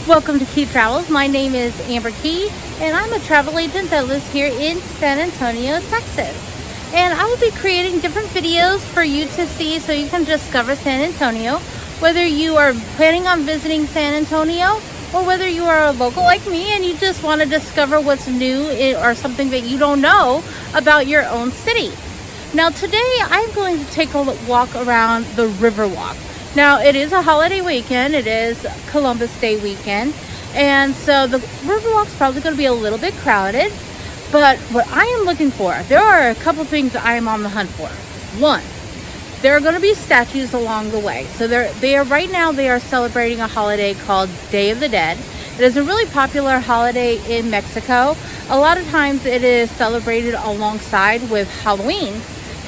Welcome to Key Travels. My name is Amber Key, and I'm a travel agent that lives here in San Antonio, Texas. And I will be creating different videos for you to see so you can discover San Antonio, whether you are planning on visiting San Antonio or whether you are a local like me and you just want to discover what's new or something that you don't know about your own city. Now today I'm going to take a walk around the Riverwalk. Now it is a holiday weekend, it is Columbus Day weekend, and so the Riverwalk's probably going to be a little bit crowded, but what I am looking for, there are a couple things that I am on the hunt for. One, there are going to be statues along the way. So right now they are celebrating a holiday called Day of the Dead. It is a really popular holiday in Mexico. A lot of times it is celebrated alongside with Halloween.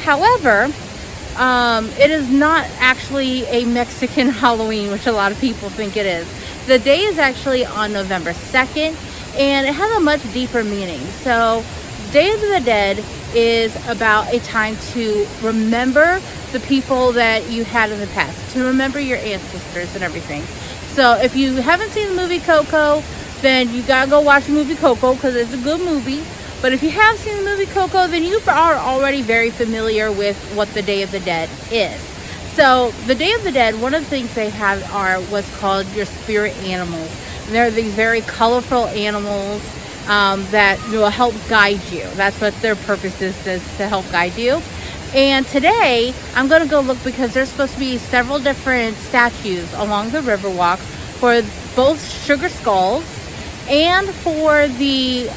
However, it is not actually a Mexican Halloween, which a lot of people think it is. The day is actually on November 2nd, and it has a much deeper meaning. So, Day of the Dead is about a time to remember the people that you had in the past, to remember your ancestors and everything. So, if you haven't seen the movie Coco, then you gotta go watch the movie Coco because it's a good movie. But if you have seen the movie Coco, then you are already very familiar with what the Day of the Dead is. So the Day of the Dead, one of the things they have are what's called your spirit animals. And they're these very colorful animals that will help guide you. That's what their purpose is to help guide you. And today I'm going to go look because there's supposed to be several different statues along the Riverwalk for both sugar skulls and for the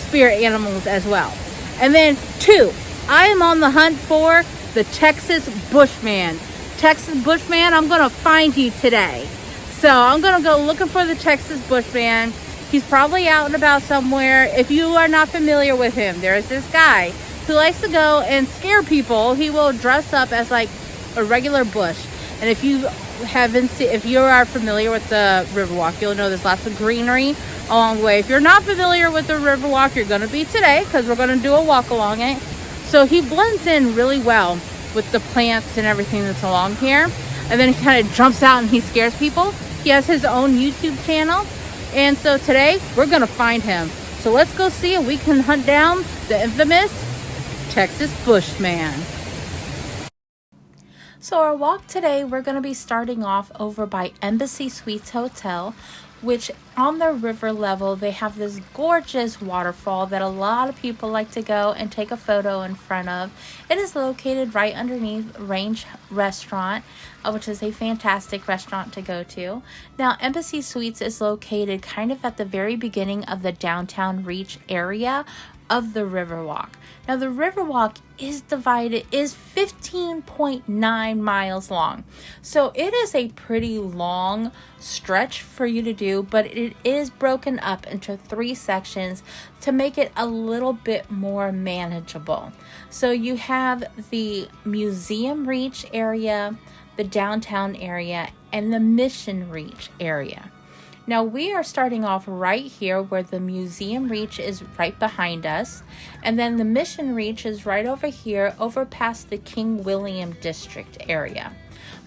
spirit animals as well. And then two, I am on the hunt for the Texas Bushman. Texas Bushman, I'm gonna find you today. So I'm gonna go looking for the Texas Bushman. He's probably out and about somewhere. If you are not familiar with him, there's this guy who likes to go and scare people. He will dress up as like a regular bush. And if you are familiar with the Riverwalk, you'll know there's lots of greenery along the way. If you're not familiar with the Riverwalk, you're going to be today because we're going to do a walk along it. So he blends in really well with the plants and everything that's along here. And then he kind of jumps out and he scares people. He has his own YouTube channel. And so today we're going to find him. So let's go see if we can hunt down the infamous Texas Bushman. So our walk today, we're going to be starting off over by Embassy Suites Hotel, which on the river level, they have this gorgeous waterfall that a lot of people like to go and take a photo in front of. It is located right underneath Range Restaurant, which is a fantastic restaurant to go to. Now, Embassy Suites is located kind of at the very beginning of the Downtown Reach area of the Riverwalk. Now the Riverwalk is 15.9 miles long. So it is a pretty long stretch for you to do, but it is broken up into 3 sections to make it a little bit more manageable. So you have the Museum Reach area, the downtown area, and the Mission Reach area. Now we are starting off right here where the Museum Reach is right behind us. And then the Mission Reach is right over here, over past the King William District area.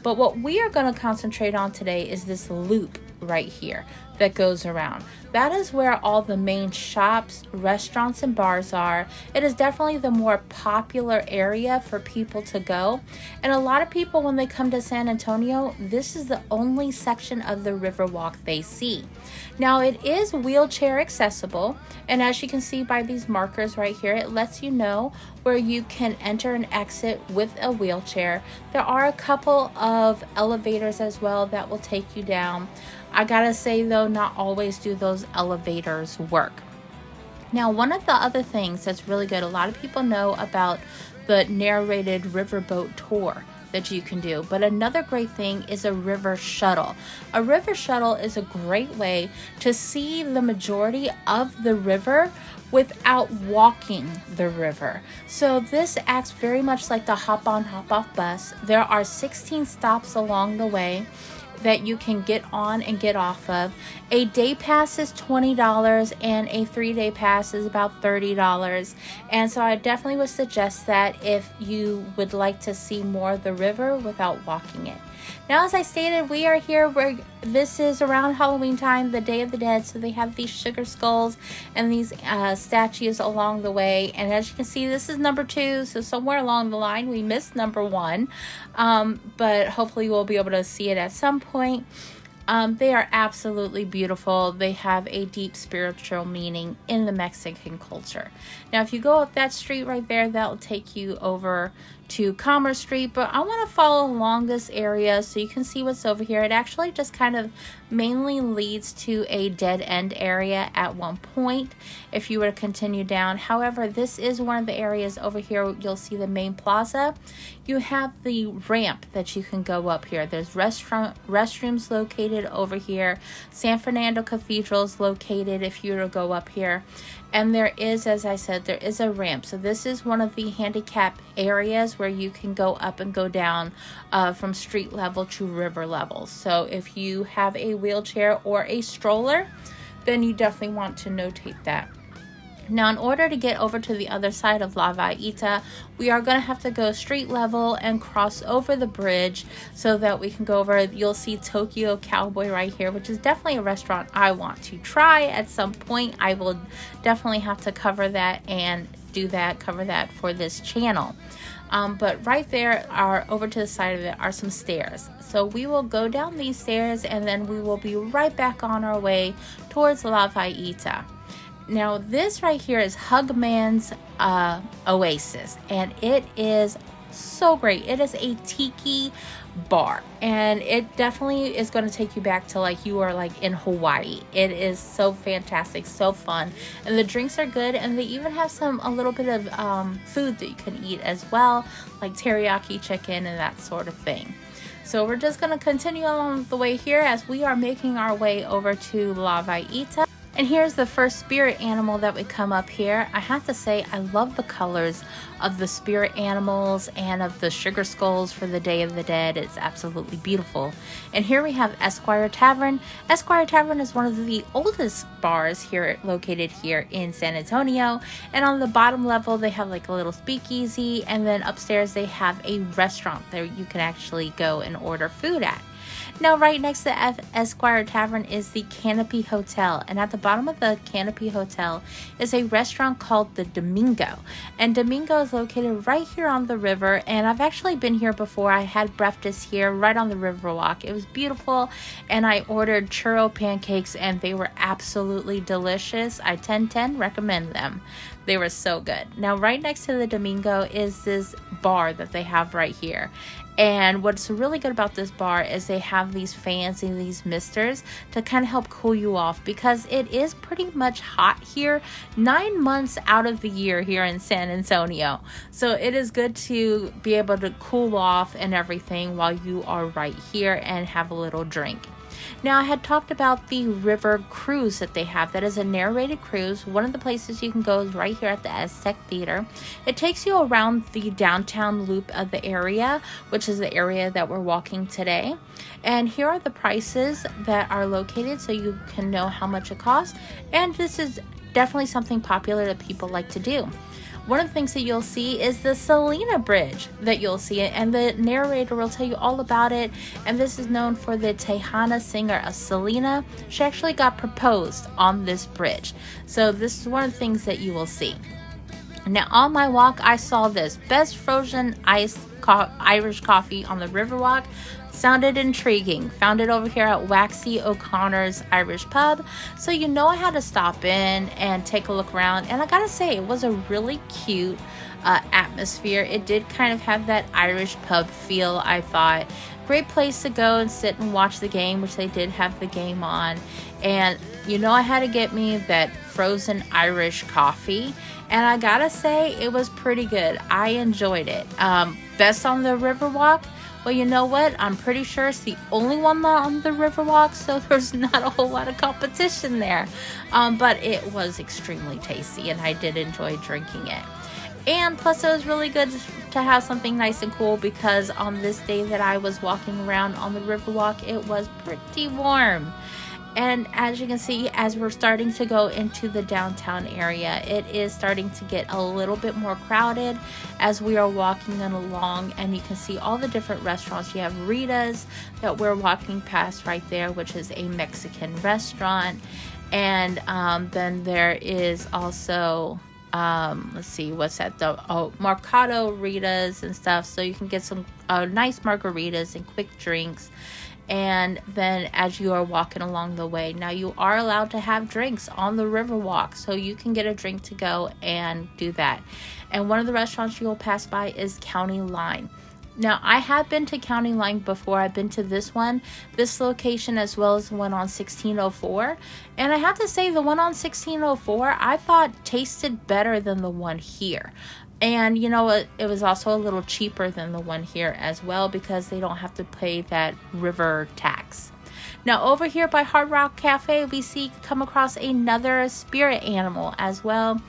But what we are going to concentrate on today is this loop right here that goes around. That is where all the main shops, restaurants, and bars are. It is definitely the more popular area for people to go. And a lot of people, when they come to San Antonio, this is the only section of the Riverwalk they see. Now, it is wheelchair accessible. And as you can see by these markers right here, it lets you know where you can enter and exit with a wheelchair. There are a couple of elevators as well that will take you down. I gotta say though, not always do those elevators work. Now, one of the other things that's really good, a lot of people know about the narrated riverboat tour that you can do, but another great thing is a river shuttle. A river shuttle is a great way to see the majority of the river without walking the river. So this acts very much like the hop on hop off bus. There are 16 stops along the way. that you can get on and get off of. A day pass is $20 and a 3-day pass is about $30. And so I definitely would suggest that if you would like to see more of the river without walking it. Now, as I stated, we are here where this is around Halloween time, the Day of the Dead. So they have these sugar skulls and these statues along the way. And as you can see, this is number 2. So somewhere along the line, we missed number 1. But hopefully we'll be able to see it at some point. They are absolutely beautiful. They have a deep spiritual meaning in the Mexican culture. Now, if you go up that street right there, that will take you over to Commerce Street, but I want to follow along this area so you can see what's over here. It actually just kind of mainly leads to a dead end area at one point if you were to continue down. However, this is one of the areas over here. You'll see the main plaza. You have the ramp that you can go up here. There's restrooms located over here. San Fernando Cathedral is located if you were to go up here. And there is, as I said, there is a ramp. So this is one of the handicap areas where you can go up and go down from street level to river level. So if you have a wheelchair or a stroller, then you definitely want to notate that. Now, in order to get over to the other side of La Vallita, we are going to have to go street level and cross over the bridge so that we can go over. You'll see Tokyo Cowboy right here, which is definitely a restaurant I want to try at some point. I will definitely have to cover that and cover that for this channel. But right there are, over to the side of it, are some stairs. So we will go down these stairs and then we will be right back on our way towards La Vallita. Now, this right here is Hugman's Oasis, and it is so great. It is a tiki bar, and it definitely is going to take you back to like you are like in Hawaii. It is so fantastic, so fun, and the drinks are good, and they even have a little bit of food that you can eat as well, like teriyaki chicken and that sort of thing. So we're just going to continue along the way here as we are making our way over to La Vallita. And here's the first spirit animal that we come up here. I have to say, I love the colors of the spirit animals and of the sugar skulls for the Day of the Dead. It's absolutely beautiful. And here we have Esquire Tavern. Esquire Tavern is one of the oldest bars here, located here in San Antonio. And on the bottom level, they have like a little speakeasy. And then upstairs, they have a restaurant there you can actually go and order food at. Now, right next to Esquire Tavern is the Canopy Hotel, and at the bottom of the Canopy Hotel is a restaurant called the Domingo, and Domingo is located right here on the river, and I've actually been here before. I had breakfast here right on the Riverwalk. It was beautiful, and I ordered churro pancakes, and they were absolutely delicious. I 10/10 recommend them. They were so good. Now, right next to the Domingo is this bar that they have right here. And what's really good about this bar is they have these fans and these misters to kind of help cool you off, because it is pretty much hot here 9 months out of the year here in San Antonio. So it is good to be able to cool off and everything while you are right here and have a little drink. Now, I had talked about the river cruise that they have. That is a narrated cruise. One of the places you can go is right here at the Aztec Theater. It takes you around the downtown loop of the area, which is the area that we're walking today. And here are the prices that are located so you can know how much it costs. And this is definitely something popular that people like to do. One of the things that you'll see is the Selena Bridge that you'll see, and the narrator will tell you all about it. And this is known for the Tejana singer Selena. She actually got proposed on this bridge. So this is one of the things that you will see. Now, on my walk, I saw this best frozen iced Irish coffee on the Riverwalk. Sounded intriguing. Found it over here at Waxy O'Connor's Irish Pub. So you know I had to stop in and take a look around. And I gotta say, it was a really cute atmosphere. It did kind of have that Irish pub feel, I thought. Great place to go and sit and watch the game, which they did have the game on. And you know I had to get me that frozen Irish coffee. And I gotta say, it was pretty good. I enjoyed it. Best on the Riverwalk? Well, you know what? I'm pretty sure it's the only one on the Riverwalk, so there's not a whole lot of competition there. But it was extremely tasty, and I did enjoy drinking it. And plus it was really good to have something nice and cool, because on this day that I was walking around on the Riverwalk, it was pretty warm. And as you can see, as we're starting to go into the downtown area, it is starting to get a little bit more crowded as we are walking along, and you can see all the different restaurants. You have Rita's that we're walking past right there, which is a Mexican restaurant. And then there is also let's see, what's that, Mercado Rita's and stuff, so you can get some nice margaritas and quick drinks. And then as you are walking along the way, now you are allowed to have drinks on the Riverwalk, so you can get a drink to go and do that. And one of the restaurants you'll pass by is County Line. Now, I have been to County Line before. I've been to this location, as well as the one on 1604. And I have to say, the one on 1604, I thought tasted better than the one here. And you know what? It was also a little cheaper than the one here as well, because they don't have to pay that river tax. Now, over here by Hard Rock Cafe, we come across another spirit animal as well.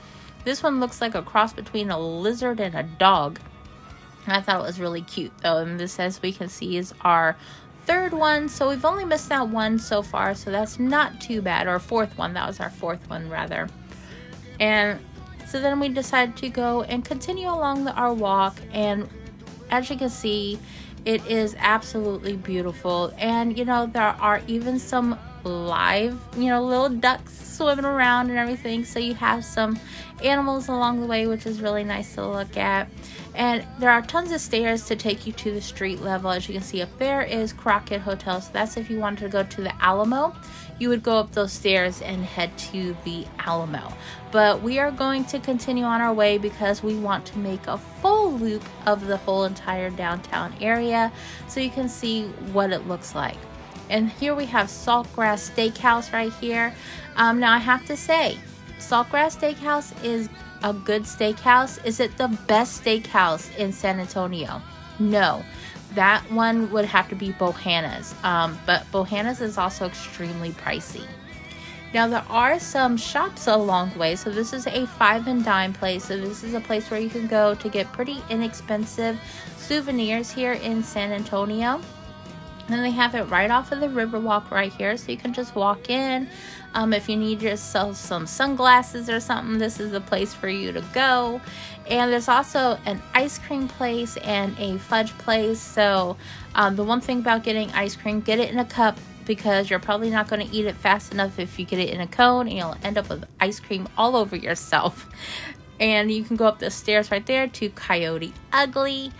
This one looks like a cross between a lizard and a dog. I thought it was really cute though, and this, as we can see, is our third one. So we've only missed that one so far, so that's not too bad. Or fourth one, that was our fourth one rather. And so then we decided to go and continue along our walk, and as you can see, it is absolutely beautiful. And you know, there are even some live, you know, little ducks swimming around and everything, so you have some animals along the way, which is really nice to look at. And there are tons of stairs to take you to the street level. As you can see up there is Crockett Hotel, so that's if you wanted to go to the Alamo, you would go up those stairs and head to the Alamo. But we are going to continue on our way because we want to make a full loop of the whole entire downtown area, so you can see what it looks like. And here we have Saltgrass Steakhouse right here. Now I have to say, Saltgrass Steakhouse is a good steakhouse. Is it the best steakhouse in San Antonio? No. That one would have to be Bohanna's. But Bohanna's is also extremely pricey. Now there are some shops along the way. So this is a five and dime place. So this is a place where you can go to get pretty inexpensive souvenirs here in San Antonio. And then they have it right off of the Riverwalk right here, so you can just walk in. If you need yourself some sunglasses or something, this is the place for you to go. And there's also an ice cream place and a fudge place. So the one thing about getting ice cream, get it in a cup, because you're probably not going to eat it fast enough if you get it in a cone, and you'll end up with ice cream all over yourself. And you can go up the stairs right there to Coyote Ugly.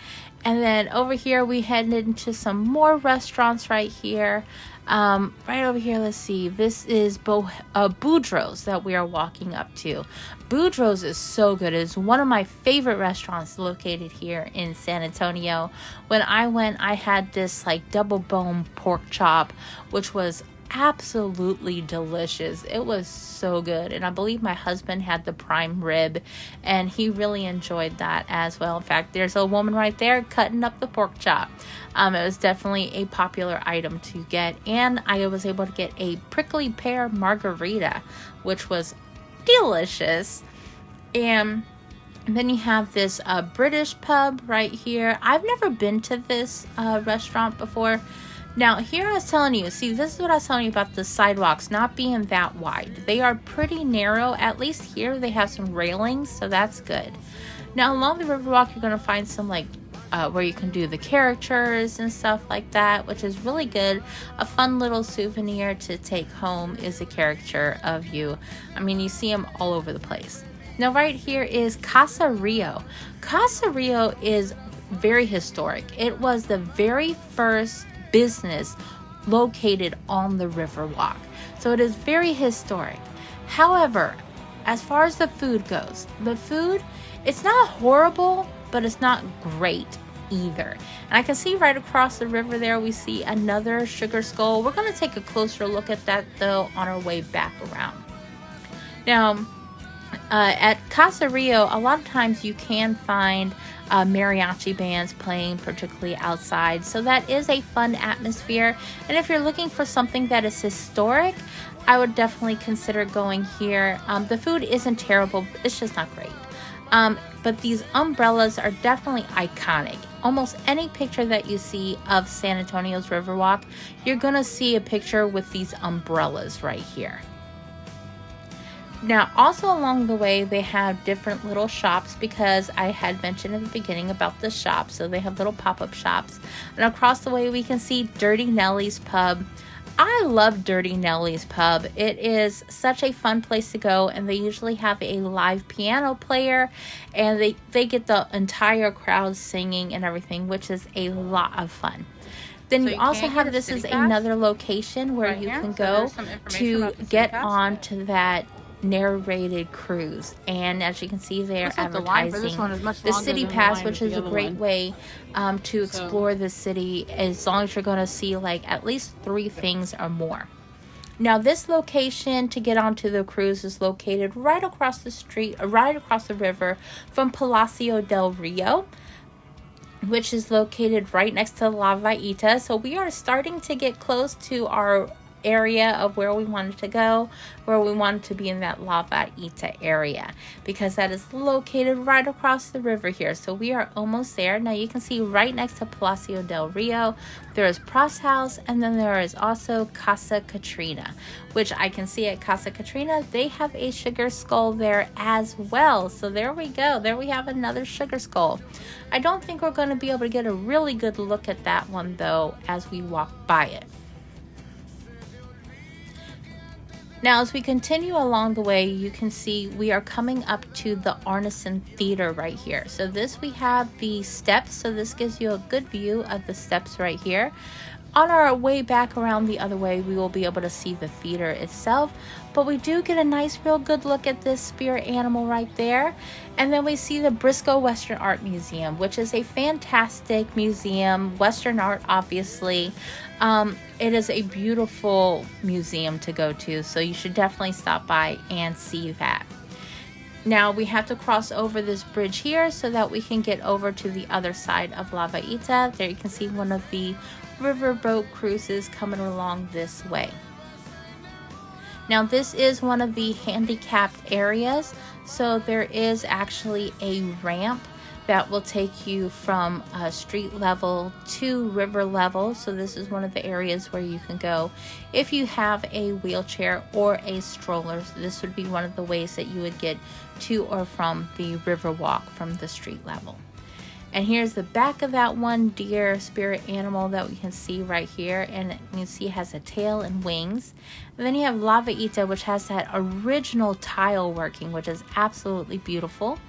And then over here we head into some more restaurants right here. Right over here, let's see. This is Boudreaux's that we are walking up to. Boudreaux's is so good. It's one of my favorite restaurants located here in San Antonio. When I went, I had this like double bone pork chop, which was absolutely delicious. It was so good, and I believe my husband had the prime rib, and he really enjoyed that as well. In fact, there's a woman right there cutting up the pork chop. It was definitely a popular item to get, and I was able to get a prickly pear margarita, which was delicious. And then you have this British pub right here. I've never been to this restaurant before. Now, here I was telling you, see, this is what I was telling you about the sidewalks not being that wide. They are pretty narrow. At least here they have some railings, so that's good. Now, along the Riverwalk, you're going to find some, like, where you can do the characters and stuff like that, which is really good. A fun little souvenir to take home is a caricature of you. I mean, you see them all over the place. Now, right here is Casa Rio. Casa Rio is very historic. It was the very first business located on the Riverwalk, so it is very historic. However, as far as the food goes, the food, it's not horrible, but it's not great either. And I can see right across the river there, we see another Sugar Skull. We're going to take a closer look at that though on our way back around. Now, at Casa Rio, a lot of times you can find mariachi bands playing, particularly outside, so that is a fun atmosphere. And if you're looking for something that is historic, I would definitely consider going here. The food isn't terrible, it's just not great. But these umbrellas are definitely iconic. Almost any picture that you see of San Antonio's Riverwalk, you're going to see a picture with these umbrellas right here. Now, also along the way, they have different little shops, because I had mentioned in the beginning about the shops. So they have little pop-up shops. And across the way, we can see Dirty Nellie's Pub. I love Dirty Nellie's Pub. It is such a fun place to go, and they usually have a live piano player, and they get the entire crowd singing and everything, which is a lot of fun. Then you also have, this is another location where you can go to get onto that narrated cruise, and as you can see, they're advertising the city pass, which is a great way to explore the city, as long as you're going to see like at least 3 things or more. Now, this location to get onto the cruise is located right across the street, right across the river from Palacio del Rio, which is located right next to La Vaita. So we are starting to get close to our area of where we wanted to go, where we wanted to be in that La Vaita area, because that is located right across the river here. So we are almost there. Now you can see right next to Palacio del Rio, there is Pross House, and then there is also Casa Katrina, which I can see at Casa Katrina, they have a sugar skull there as well. So there we go. There we have another sugar skull. I don't think we're going to be able to get a really good look at that one though as we walk by it. Now, as we continue along the way, you can see we are coming up to the Arneson Theater right here. So this, we have the steps. So this gives you a good view of the steps right here. On our way back around the other way, we will be able to see the theater itself, but we do get a nice, real good look at this spirit animal right there. And then we see the Briscoe Western Art Museum, which is a fantastic museum, Western art, obviously. It is a beautiful museum to go to, so you should definitely stop by and see that. Now we have to cross over this bridge here so that we can get over to the other side of La Vaita. There you can see one of the riverboat cruises coming along this way. Now this is one of the handicapped areas, so there is actually a ramp that will take you from street level to river level. So this is one of the areas where you can go if you have a wheelchair or a stroller. So this would be one of the ways that you would get to or from the river walk from the street level. And here's the back of that one deer spirit animal that we can see right here. And you can see it has a tail and wings. And then you have La Vaita, which has that original tile working, which is absolutely beautiful.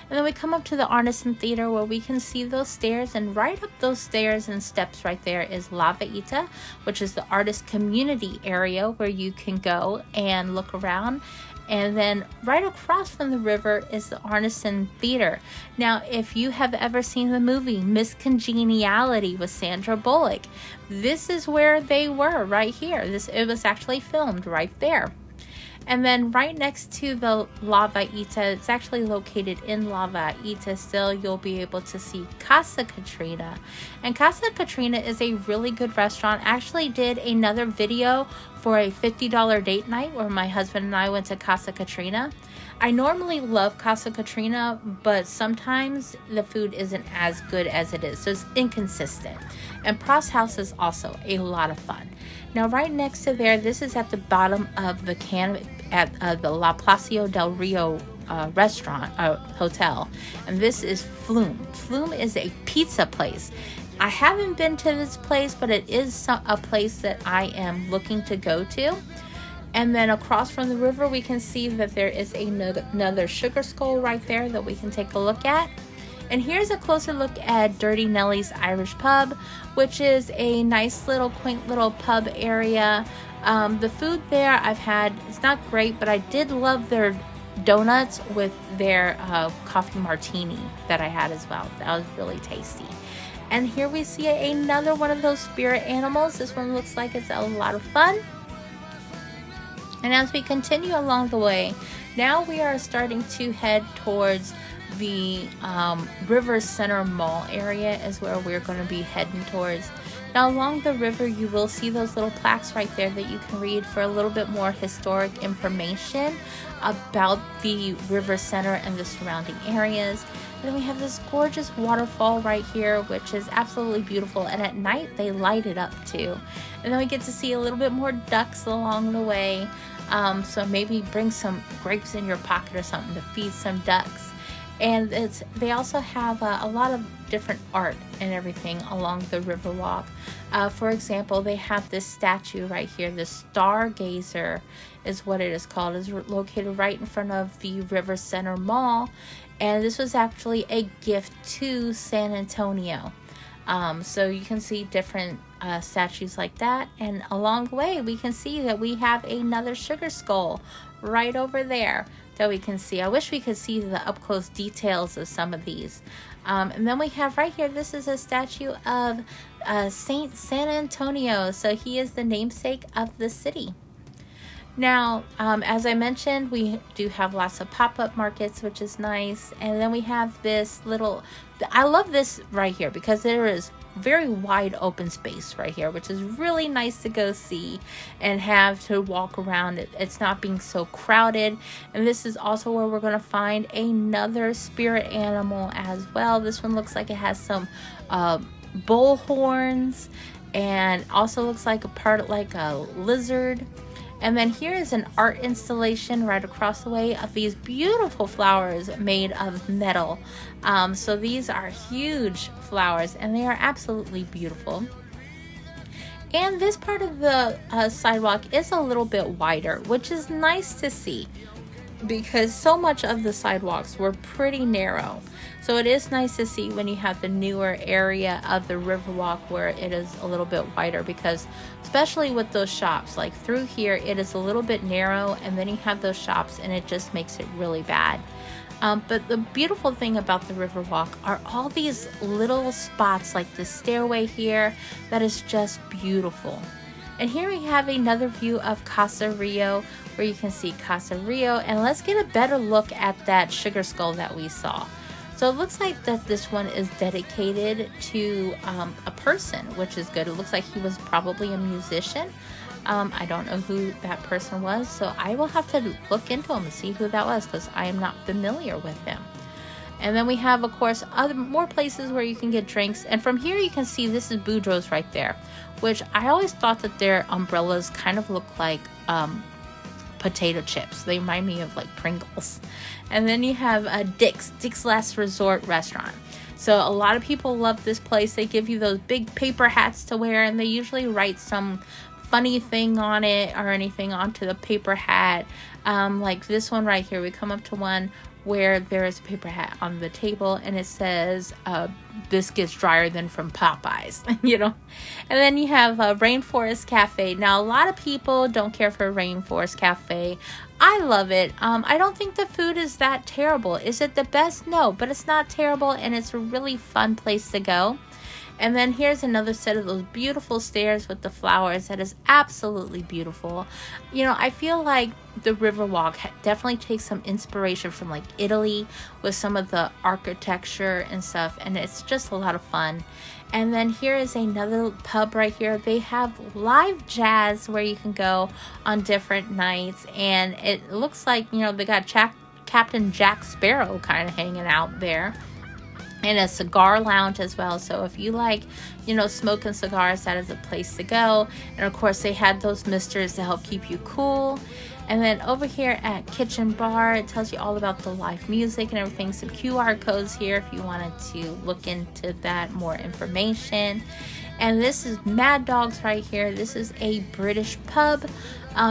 And then we come up to the Arneson Theater, where we can see those stairs. And right up those stairs and steps right there is La Vaita, which is the artist community area where you can go and look around. And then right across from the river is the Arneson Theater. Now, if you have ever seen the movie Miss Congeniality with Sandra Bullock, this is where they were, right here. It was actually filmed right there. And then right next to the La Vaita, it's actually located in La Vaita still, you'll be able to see Casa Katrina. And Casa Katrina is a really good restaurant. I actually did another video for a $50 date night where my husband and I went to Casa Katrina. I normally love Casa Katrina, but sometimes the food isn't as good as it is, so it's inconsistent. And Pross House is also a lot of fun. Now right next to there, this is at the bottom of the at the La Palacio del Rio hotel, and this is Flume. Flume is a pizza place. I haven't been to this place, but it is a place that I am looking to go to. And then across from the river, we can see that there is another sugar skull right there that we can take a look at. And here's a closer look at Dirty Nellie's Irish Pub, which is a nice little quaint little pub area. The food there I've had, it's not great, but I did love their donuts with their coffee martini that I had as well. That was really tasty. And here we see another one of those spirit animals. This one looks like it's a lot of fun. And as we continue along the way, now we are starting to head towards the River Center Mall area is where we're going to be heading towards. Now along the river, you will see those little plaques right there that you can read for a little bit more historic information about the river center and the surrounding areas. And then we have this gorgeous waterfall right here, which is absolutely beautiful. And at night, they light it up too. And then we get to see a little bit more ducks along the way. So maybe bring some grapes in your pocket or something to feed some ducks. And they also have a lot of different art and everything along the Riverwalk. For example, they have this statue right here, the Stargazer is what it is called. It's located right in front of the River Center Mall. And this was actually a gift to San Antonio. So you can see different statues like that. And along the way, we can see that we have another sugar skull right over there that we can see. I wish we could see the up close details of some of these. And then we have right here, this is a statue of Saint San Antonio. So he is the namesake of the city. Now, as I mentioned, we do have lots of pop-up markets, which is nice. And then we have this little, I love this right here because there is very wide open space right here, which is really nice to go see and have to walk around. It's not being so crowded. And this is also where we're going to find another spirit animal as well. This one looks like it has some bull horns and also looks like a part like a lizard. And then here is an art installation right across the way of these beautiful flowers made of metal. So these are huge flowers and they are absolutely beautiful. And this part of the sidewalk is a little bit wider, which is nice to see because so much of the sidewalks were pretty narrow. So it is nice to see when you have the newer area of the Riverwalk where it is a little bit wider, because especially with those shops, like through here, it is a little bit narrow and then you have those shops and it just makes it really bad. But the beautiful thing about the Riverwalk are all these little spots like the stairway here that is just beautiful. And here we have another view of Casa Rio where you can see Casa Rio, and let's get a better look at that sugar skull that we saw. So it looks like that this one is dedicated to a person, which is good. It looks like he was probably a musician. I don't know who that person was, so I will have to look into him and see who that was because I am not familiar with him. And then we have, of course, more places where you can get drinks. And from here you can see this is Boudreaux's right there, which I always thought that their umbrellas kind of look like potato chips. They remind me of like Pringles. And then you have Dick's Last Resort restaurant. So a lot of people love this place. They give you those big paper hats to wear, and they usually write some funny thing on it or anything onto the paper hat. Like this one right here, we come up to one where there is a paper hat on the table and it says biscuits drier than from Popeyes, you know. And then you have Rainforest Cafe. Now a lot of people don't care for Rainforest Cafe. I love it. I don't think the food is that terrible. Is it the best? No, but it's not terrible and it's a really fun place to go. And then here's another set of those beautiful stairs with the flowers that is absolutely beautiful. You know, I feel like the Riverwalk definitely takes some inspiration from like Italy with some of the architecture and stuff, and it's just a lot of fun. And then here is another pub right here. They have live jazz where you can go on different nights, and it looks like, you know, they got Captain Jack Sparrow kind of hanging out there. And a cigar lounge as well. So if you like, you know, smoking cigars, that is a place to go. And of course they had those misters to help keep you cool. And then over here at Kitchen Bar, it tells you all about the live music and everything. Some QR codes here if you wanted to look into that, more information. And this is Mad Dogs right here. This is a British pub.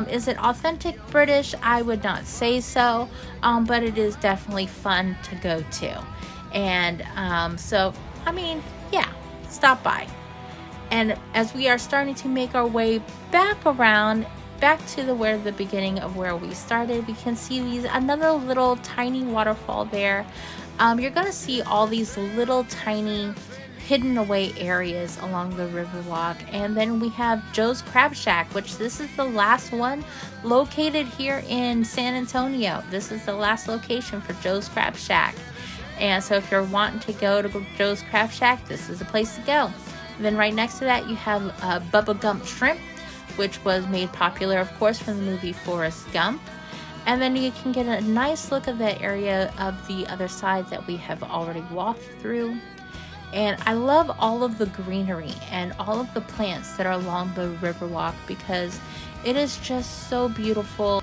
Is it authentic British? I would not say so, but it is definitely fun to go to. And so, I mean, yeah, stop by. And as we are starting to make our way back around, back to the beginning of where we started, we can see another little tiny waterfall there. You're going to see all these little tiny hidden away areas along the Riverwalk. And then we have Joe's Crab Shack, which this is the last one located here in San Antonio. This is the last location for Joe's Crab Shack. And so if you're wanting to go to Joe's Crab Shack, this is a place to go. And then right next to that, you have Bubba Gump Shrimp, which was made popular, of course, from the movie Forrest Gump. And then you can get a nice look of the area of the other side that we have already walked through. And I love all of the greenery and all of the plants that are along the Riverwalk because it is just so beautiful.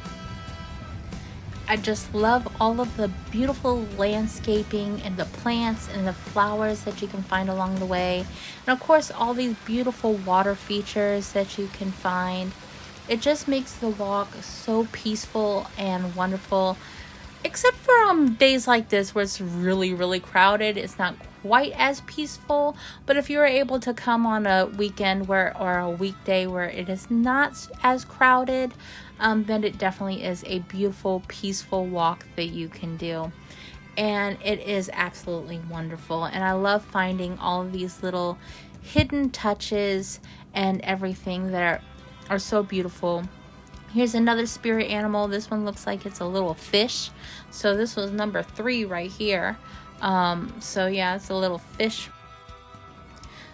I just love all of the beautiful landscaping and the plants and the flowers that you can find along the way. And of course, all these beautiful water features that you can find. It just makes the walk so peaceful and wonderful. Except for days like this where it's really, really crowded. It's not quite as peaceful. But if you're able to come on a weekend or a weekday where it is not as crowded, then it definitely is a beautiful, peaceful walk that you can do. And it is absolutely wonderful. And I love finding all of these little hidden touches and everything that are so beautiful. Here's another spirit animal. This one looks like it's a little fish. So this was number 3 right here. So yeah, it's a little fish.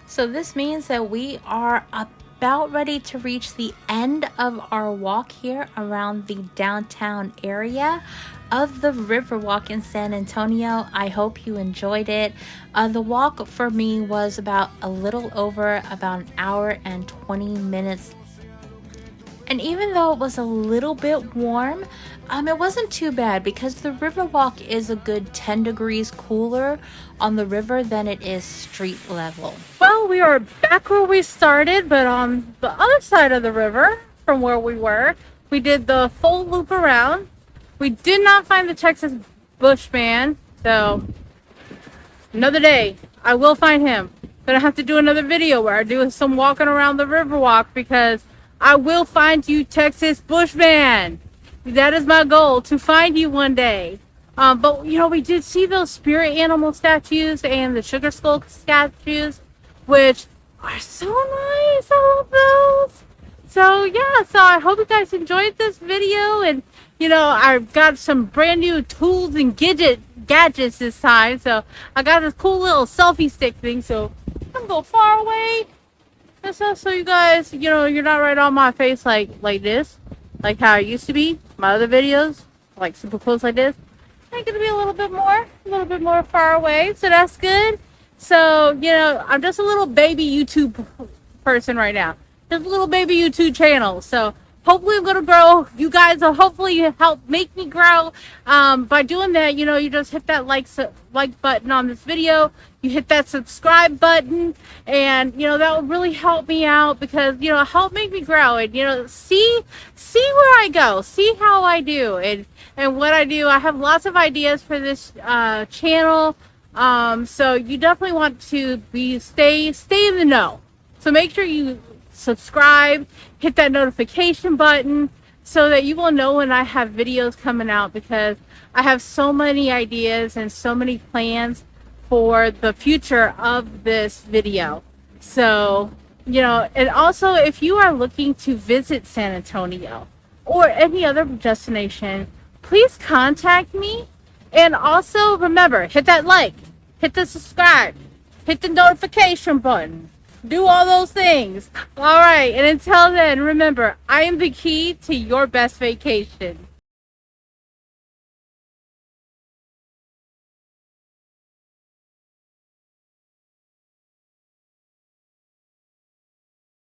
So this means that we are about ready to reach the end of our walk here around the downtown area of the Riverwalk in San Antonio. I hope you enjoyed it. The walk for me was about a little over about an hour and 20 minutes. And even though it was a little bit warm, it wasn't too bad because the Riverwalk is a good 10 degrees cooler on the river than it is street level. Well, we are back where we started, but on the other side of the river from where we were, we did the full loop around. We did not find the Texas Bushman, so another day I will find him. But I have to do another video where I do some walking around the Riverwalk because I will find you, Texas Bushman. That is my goal, to find you one day. But, you know, we did see those spirit animal statues and the sugar skull statues, which are so nice. I love those. So, yeah, so I hope you guys enjoyed this video. And, you know, I've got some brand new tools and gadgets this time. So, I got this cool little selfie stick thing. So, I'm going to go far away. So you guys, you know, you're not right on my face like this, like how I used to be. My other videos, like super close like this. I'm gonna be a little bit more far away. So that's good. So, you know, I'm just a little baby YouTube person right now. Just a little baby YouTube channel. So hopefully I'm gonna grow. You guys will hopefully help make me grow. By doing that, you know, you just hit that like button on this video. You hit that subscribe button, and you know that will really help me out because you know help make me grow and you know see where I go, see how I do and what I do. I have lots of ideas for this channel, so you definitely want to stay in the know. So make sure you subscribe, hit that notification button so that you will know when I have videos coming out because I have so many ideas and so many plans for the future of this video. So, you know, and also if you are looking to visit San Antonio or any other destination, please contact me. And also remember, hit that like, hit the subscribe, hit the notification button, do all those things. All right, and until then, remember, I am the key to your best vacation.